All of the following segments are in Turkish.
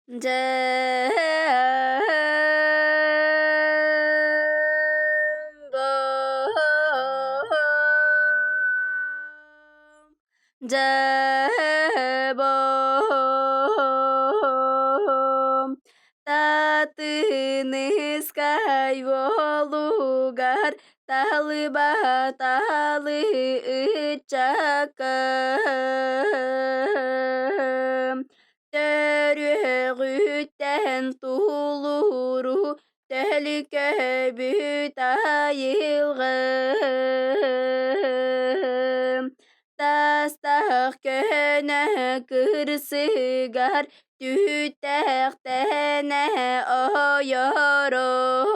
Cebom tatınız kaybolugar tahlı batalı çakım Törüğütten tuluru tehlike bütayılgım Tastah köne kırsigar tütehtene oyorum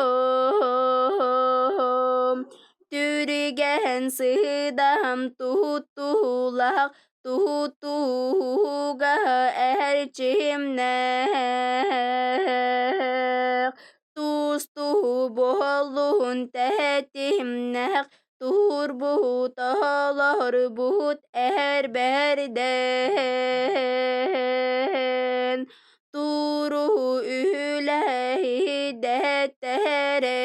Türgen sıdam tutulak tutuga erçimnek Tustu bolun tetimnek Turbut olur but erberden Turu ülehi deteren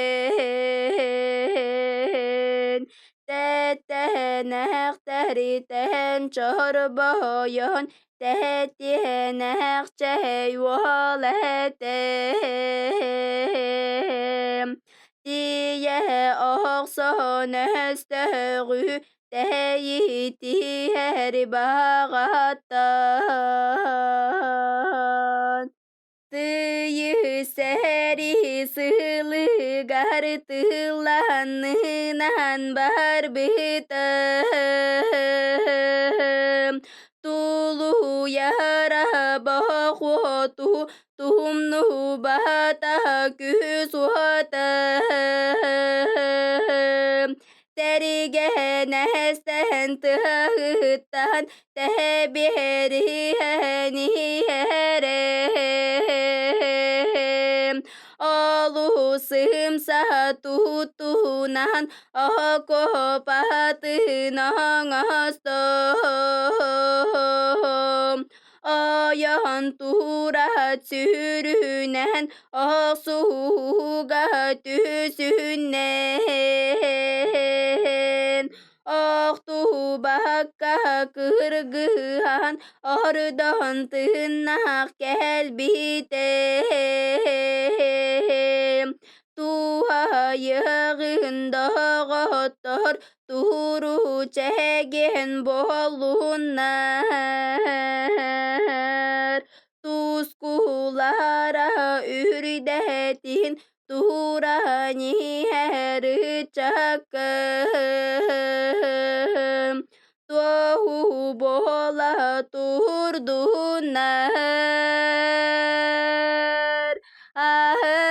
Tetenek teriten çorboyon Tetenek çeyvaletem diye okson östörü Deyiti her bağattan Tıyı seri sılıgar tılanınan barbitam Tulu yara bakhotu tuhumnu bata küsuatam Terigenesten tığıttan tebiriheni herem Alusımsa tutunan akopatından astom Ayan tura sürünen asuga tüsünnen Aktu bakka kırgıhan ardan tırnak gelbitem Tuha yığında gottor turu çegen bolunlar Tuzkulara ürdetin Turani her çakım Tuhu bola turdunar Ah